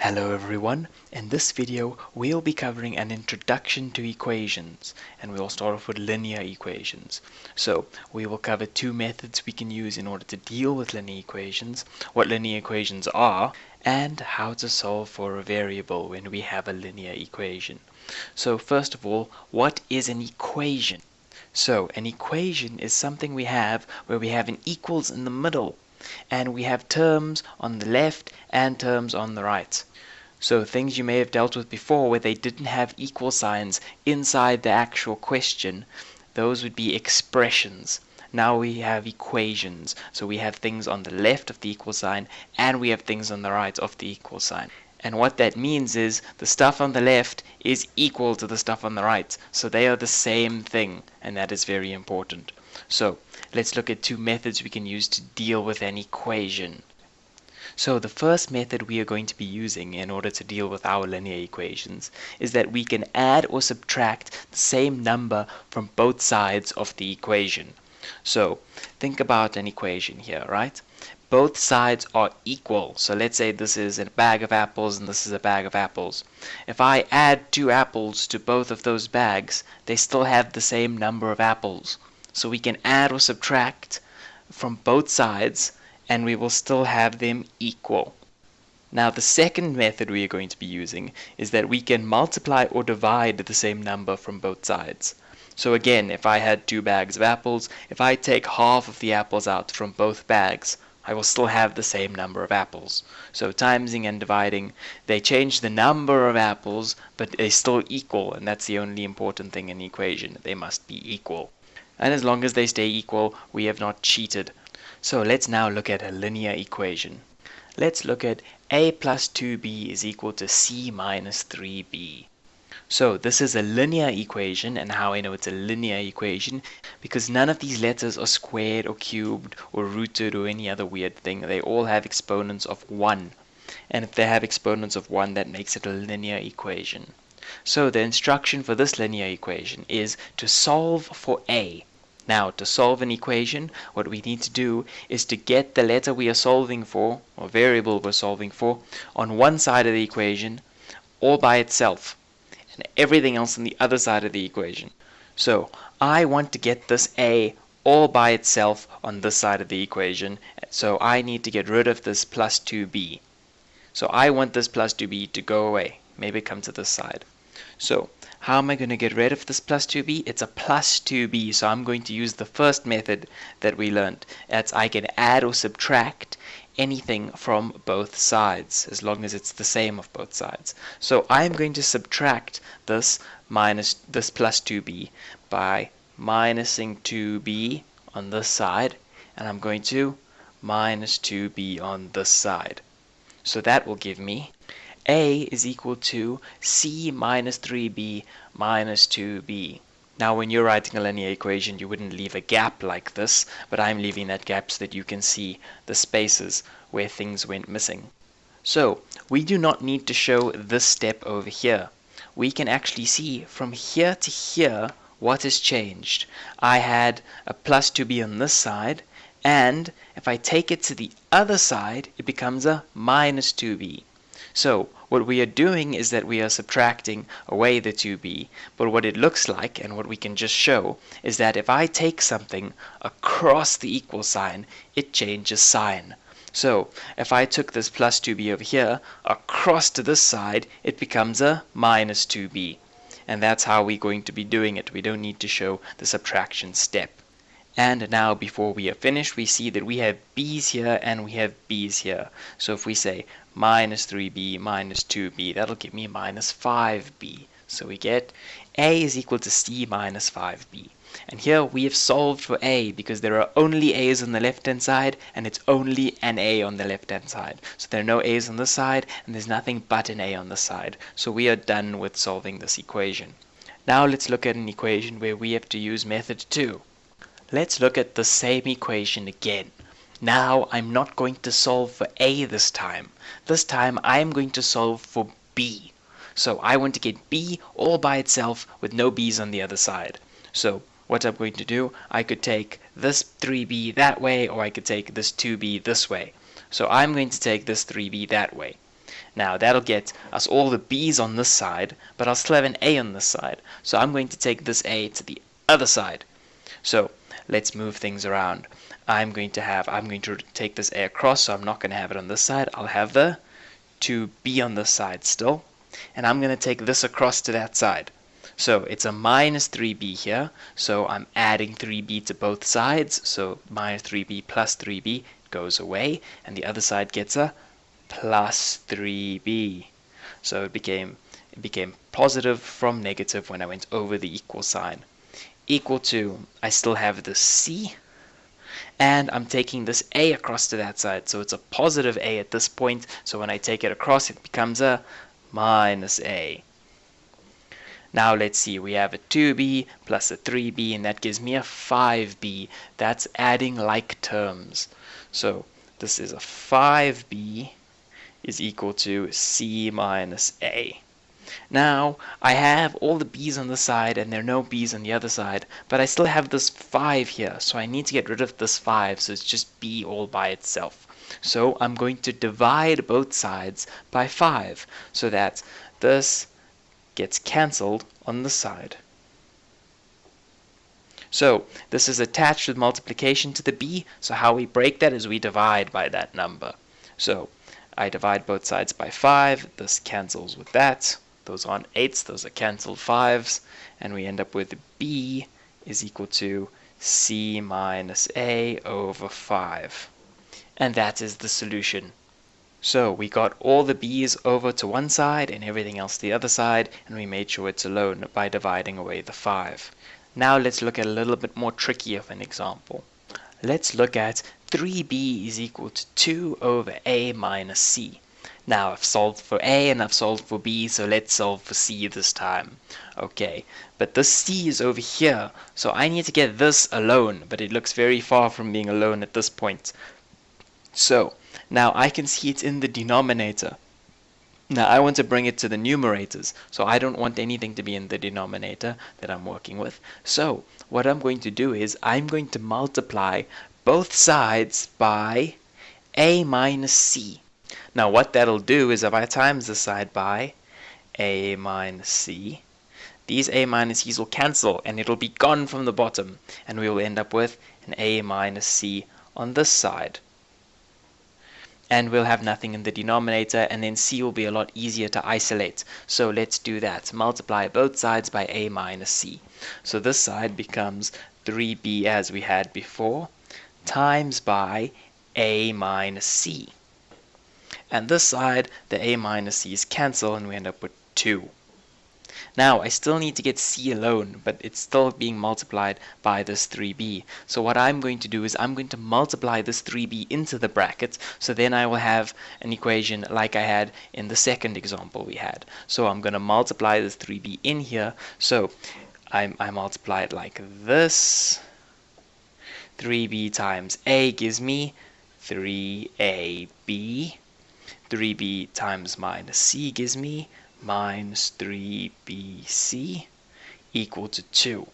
Hello everyone, in this video we'll be covering an introduction to equations, and we'll start off with linear equations. So we will cover two methods we can use in order to deal with linear equations, what linear equations are, and how to solve for a variable when we have a linear equation. So first of all, what is an equation? So an equation is something we have where we have an equals in the middle, and we have terms on the left and terms on the right. So things you may have dealt with before where they didn't have equal signs inside the actual question, those would be expressions. Now we have equations, so we have things on the left of the equal sign and we have things on the right of the equal sign. And what that means is the stuff on the left is equal to the stuff on the right, so they are the same thing, and that is very important. So let's look at two methods we can use to deal with an equation. So the first method we are going to be using in order to deal with our linear equations is that we can add or subtract the same number from both sides of the equation. So think about an equation here, right? Both sides are equal. So let's say this is a bag of apples and this is a bag of apples. If I add 2 apples to both of those bags, they still have the same number of apples. So we can add or subtract from both sides and we will still have them equal. Now the second method we are going to be using is that we can multiply or divide the same number from both sides. So again, if I had 2 bags of apples, if I take half of the apples out from both bags, I will still have the same number of apples. So timesing and dividing, they change the number of apples, but they still equal, and that's the only important thing in the equation. They must be equal. And as long as they stay equal, we have not cheated. So let's now look at a linear equation. Let's look at a plus 2b is equal to c minus 3b. So this is a linear equation, and how I know it's a linear equation, because none of these letters are squared or cubed or rooted or any other weird thing. They all have exponents of 1. And if they have exponents of 1, that makes it a linear equation. So the instruction for this linear equation is to solve for a. Now, to solve an equation, what we need to do is to get the letter we are solving for, or variable we're solving for, on one side of the equation, all by itself, and everything else on the other side of the equation. So, I want to get this a all by itself on this side of the equation, so I need to get rid of this plus 2b. So I want this plus 2b to go away, maybe come to this side. So, how am I going to get rid of this plus 2b? It's a plus 2b, so I'm going to use the first method that we learned. That's I can add or subtract anything from both sides, as long as it's the same of both sides. So I'm going to subtract this plus 2b by minusing 2b on this side, and I'm going to minus 2b on this side. So that will give me a is equal to c minus 3b minus 2b. Now when you're writing a linear equation, you wouldn't leave a gap like this, but I'm leaving that gap so that you can see the spaces where things went missing. So we do not need to show this step over here. We can actually see from here to here what has changed. I had a plus 2b on this side, and if I take it to the other side, it becomes a minus 2b. So what we are doing is that we are subtracting away the 2b, but what it looks like, and what we can just show, is that if I take something across the equal sign, it changes sign. So if I took this plus 2b over here, across to this side, it becomes a minus 2b. And that's how we're going to be doing it. We don't need to show the subtraction step. And now before we are finished, we see that we have b's here and we have b's here. So if we say minus 3b minus 2b, that'll give me minus 5b. So we get a is equal to c minus 5b. And here we have solved for a because there are only a's on the left hand side and it's only an a on the left hand side. So there are no a's on this side and there's nothing but an a on this side. So we are done with solving this equation. Now let's look at an equation where we have to use method 2. Let's look at the same equation again. Now I'm not going to solve for a this time. This time I'm going to solve for b. So I want to get b all by itself with no b's on the other side. So what I'm going to do, I could take this 3b that way, or I could take this 2b this way. So I'm going to take this 3b that way. Now that'll get us all the b's on this side, but I'll still have an a on this side. So I'm going to take this a to the other side. So let's move things around. I'm going to take this a across, so I'm not going to have it on this side. I'll have the 2b on this side still, and I'm going to take this across to that side. So it's a minus 3b here, so I'm adding 3b to both sides, so minus 3b plus 3b goes away, and the other side gets a plus 3b. So it became positive from negative when I went over the equal sign. Equal to, I still have the c, and I'm taking this a across to that side, so it's a positive a at this point, so when I take it across it becomes a minus a. Now let's see, we have a 2b plus a 3b, and that gives me a 5b. That's adding like terms. So this is a 5b is equal to c minus a. Now I have all the b's on the side and there are no b's on the other side, but I still have this 5 here, so I need to get rid of this 5, so it's just b all by itself. So I'm going to divide both sides by 5 so that this gets cancelled on the side. So this is attached with multiplication to the b, so how we break that is we divide by that number. So I divide both sides by 5, this cancels with that, those aren't 8s, those are cancelled 5s, and we end up with b is equal to c minus a over 5. And that is the solution. So we got all the b's over to one side and everything else to the other side, and we made sure it's alone by dividing away the 5. Now let's look at a little bit more tricky of an example. Let's look at 3b is equal to 2 over a minus c. Now I've solved for a and I've solved for b, so let's solve for c this time. Okay, but this c is over here, so I need to get this alone, but it looks very far from being alone at this point. So now I can see it's in the denominator. Now I want to bring it to the numerators, so I don't want anything to be in the denominator that I'm working with. So what I'm going to do is I'm going to multiply both sides by a minus c. Now what that'll do is if I times this side by a minus c, these a minus c's will cancel and it'll be gone from the bottom, and we will end up with an a minus c on this side. And we'll have nothing in the denominator, and then c will be a lot easier to isolate. So let's do that. Multiply both sides by a minus c. So this side becomes 3b as we had before, times by a minus c. And this side, the a minus c's cancel, and we end up with 2. Now I still need to get c alone, but it's still being multiplied by this 3b. So what I'm going to do is I'm going to multiply this 3b into the brackets, so then I will have an equation like I had in the second example we had. So I'm going to multiply this 3b in here, so I multiply it like this. 3b times a gives me 3ab. 3b times minus c gives me minus 3bc equal to 2.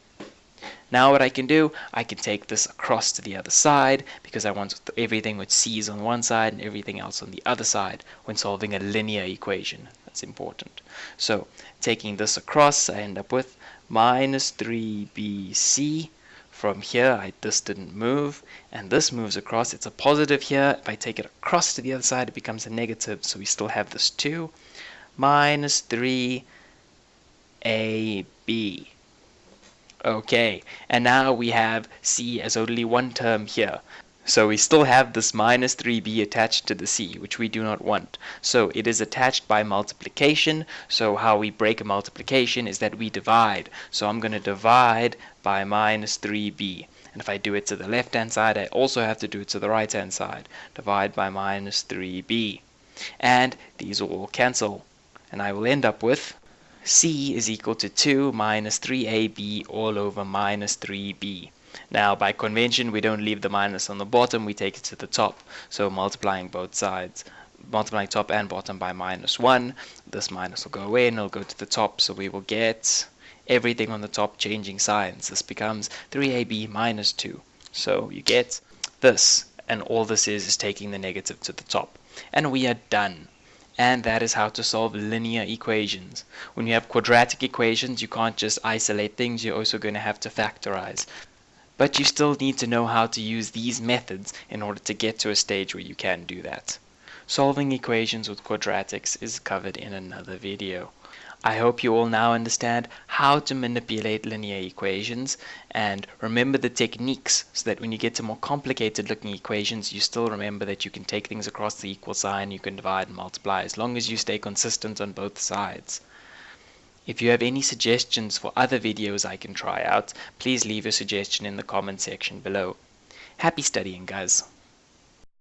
Now what I can do, I can take this across to the other side because I want everything with c's on one side and everything else on the other side when solving a linear equation. That's important. So taking this across, I end up with minus 3bc. From here, this didn't move, and this moves across. It's a positive here. If I take it across to the other side, it becomes a negative, so we still have this 2. Minus 3ab. Okay, and now we have c as only one term here. So we still have this minus 3b attached to the c, which we do not want. So it is attached by multiplication. So how we break a multiplication is that we divide. So I'm going to divide by minus 3b. And if I do it to the left-hand side, I also have to do it to the right-hand side. Divide by minus 3b. And these will all cancel. And I will end up with c is equal to 2 minus 3ab all over minus 3b. Now, by convention, we don't leave the minus on the bottom, we take it to the top. So multiplying both sides, multiplying top and bottom by minus 1, this minus will go away and it'll go to the top. So we will get everything on the top changing signs. This becomes 3ab minus 2. So you get this, and all this is taking the negative to the top. And we are done. and that is how to solve linear equations. When you have quadratic equations, you can't just isolate things, you're also going to have to factorize. But you still need to know how to use these methods in order to get to a stage where you can do that. Solving equations with quadratics is covered in another video. I hope you all now understand how to manipulate linear equations, and remember the techniques so that when you get to more complicated looking equations, you still remember that you can take things across the equal sign, you can divide and multiply as long as you stay consistent on both sides. If you have any suggestions for other videos I can try out, please leave a suggestion in the comment section below. Happy studying, guys!